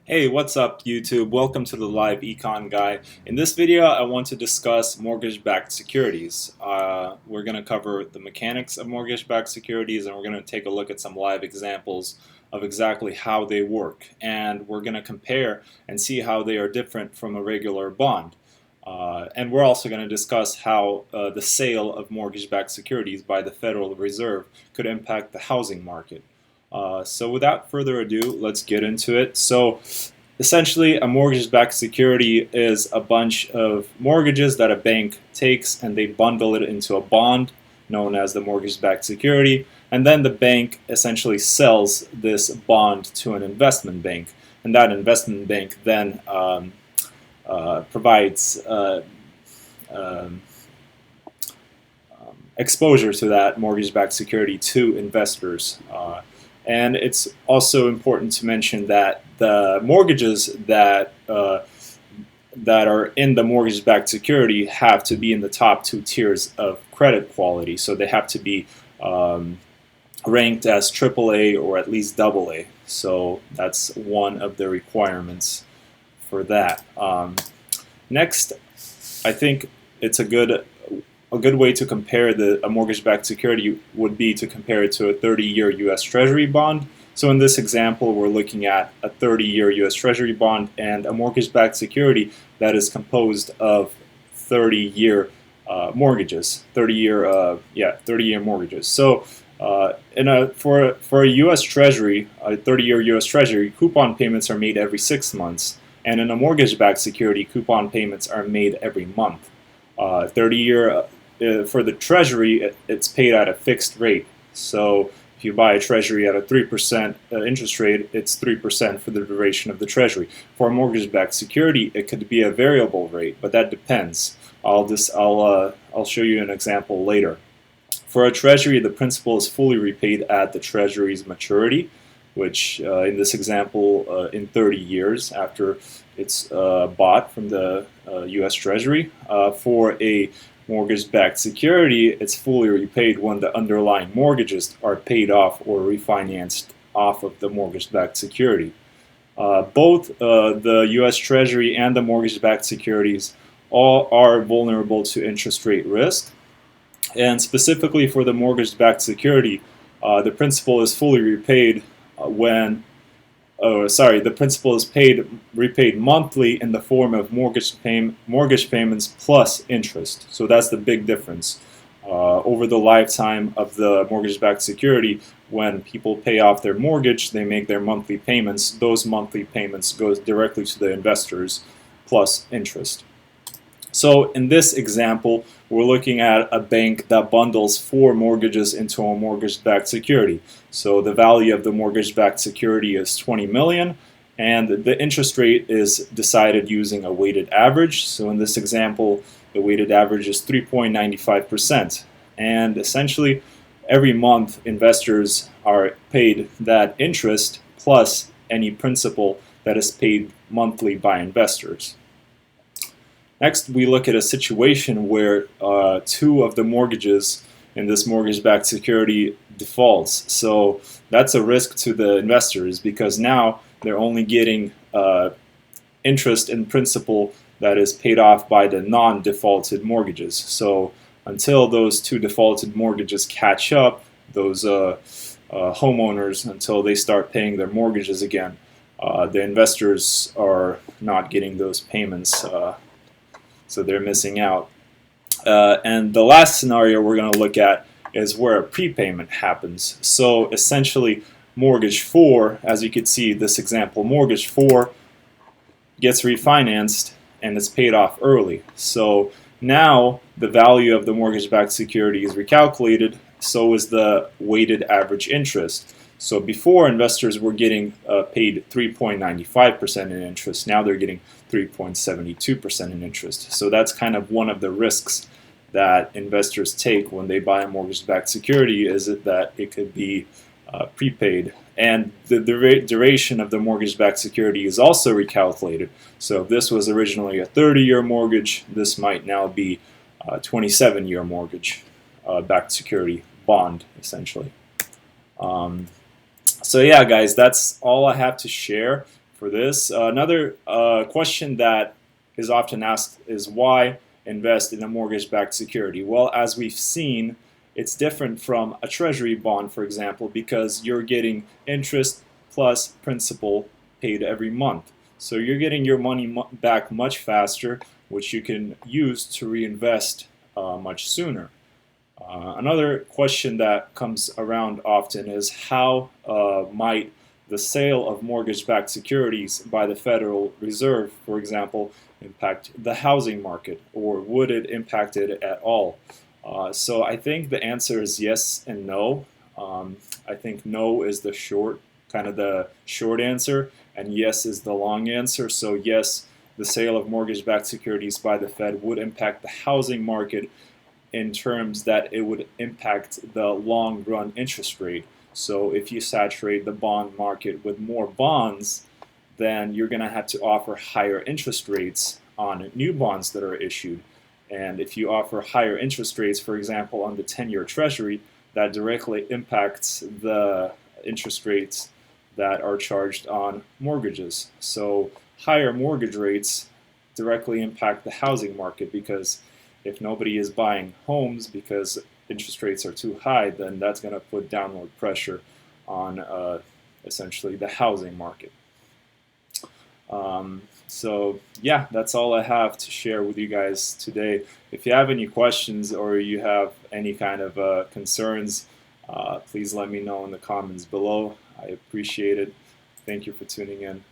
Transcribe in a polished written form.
Hey, what's up YouTube? Welcome to the Live Econ Guy. In this video, I want to discuss mortgage-backed securities. We're going to cover the mechanics of mortgage-backed securities, and we're going to take a look at some live examples of exactly how they work. And we're going to compare and see how they are different from a regular bond. And we're also going to discuss how the sale of mortgage-backed securities by the Federal Reserve could impact the housing market. So without further ado, let's get into it. So essentially, a mortgage-backed security is a bunch of mortgages that a bank takes and they bundle it into a bond known as the mortgage-backed security, and then the bank essentially sells this bond to an investment bank, and that investment bank then provides exposure to that mortgage-backed security to investors. And it's also important to mention that the mortgages that are in the mortgage-backed security have to be in the top two tiers of credit quality. So they have to be ranked as AAA or at least AA. So that's one of the requirements for that. Next, I think it's a good way to compare a mortgage-backed security would be to compare it to a 30-year U.S. Treasury bond. So in this example, we're looking at a 30-year U.S. Treasury bond and a mortgage-backed security that is composed of 30-year mortgages, 30-year mortgages. So for a U.S. Treasury, a 30-year U.S. Treasury, coupon payments are made every 6 months, and in a mortgage-backed security, coupon payments are made every month. 30-year for the Treasury, it's paid at a fixed rate. So if you buy a Treasury at a 3% interest rate, it's 3% for the duration of the Treasury. For a mortgage-backed security, it could be a variable rate, but that depends. I'll show you an example later. For a Treasury, the principal is fully repaid at the Treasury's maturity, which in this example, in 30 years after it's bought from the U.S. Treasury. For a mortgage-backed security, it's fully repaid when the underlying mortgages are paid off or refinanced off of the mortgage-backed security. Both the U.S. Treasury and the mortgage-backed securities all are vulnerable to interest rate risk. And specifically for the mortgage-backed security, the principal is fully repaid the principal is repaid monthly in the form of mortgage payments plus interest. So that's the big difference. Over the lifetime of the mortgage-backed security, when people pay off their mortgage, they make their monthly payments. Those monthly payments go directly to the investors plus interest. So in this example, we're looking at a bank that bundles 4 mortgages into a mortgage-backed security. So the value of the mortgage-backed security is $20 million, and the interest rate is decided using a weighted average. So in this example, the weighted average is 3.95%. And essentially, every month, investors are paid that interest plus any principal that is paid monthly by investors. Next, we look at a situation where 2 of the mortgages in this mortgage-backed security defaults. So that's a risk to the investors because now they're only getting interest in principal that is paid off by the non-defaulted mortgages. So until those 2 defaulted mortgages catch up, those homeowners, until they start paying their mortgages again, the investors are not getting those payments. So they're missing out. And the last scenario we're going to look at is where a prepayment happens. So essentially, mortgage 4, as you can see, this example, mortgage 4 gets refinanced and it's paid off early. So now the value of the mortgage-backed security is recalculated, so is the weighted average interest. So before, investors were getting paid 3.95% in interest. Now they're getting 3.72% in interest. So that's kind of one of the risks that investors take when they buy a mortgage-backed security, is that it could be prepaid. And the duration of the mortgage-backed security is also recalculated. So if this was originally a 30-year mortgage, this might now be a 27-year mortgage backed security bond, essentially. So yeah, guys, that's all I have to share for this. Another question that is often asked is why invest in a mortgage-backed security? Well, as we've seen, it's different from a treasury bond, for example, because you're getting interest plus principal paid every month. So you're getting your money back much faster, which you can use to reinvest much sooner. Another question that comes around often is how might the sale of mortgage-backed securities by the Federal Reserve, for example, impact the housing market, or would it impact it at all? So I think the answer is yes and no. I think no is the short answer, and yes is the long answer. So yes, the sale of mortgage-backed securities by the Fed would impact the housing market in terms that it would impact the long-run interest rate. So if you saturate the bond market with more bonds, then you're going to have to offer higher interest rates on new bonds that are issued. And if you offer higher interest rates, for example, on the 10-year Treasury, that directly impacts the interest rates that are charged on mortgages. So higher mortgage rates directly impact the housing market, because if nobody is buying homes because interest rates are too high, then that's going to put downward pressure on essentially the housing market. So yeah, that's all I have to share with you guys today. If you have any questions or you have any kind of concerns, please let me know in the comments below. I appreciate it. Thank you for tuning in.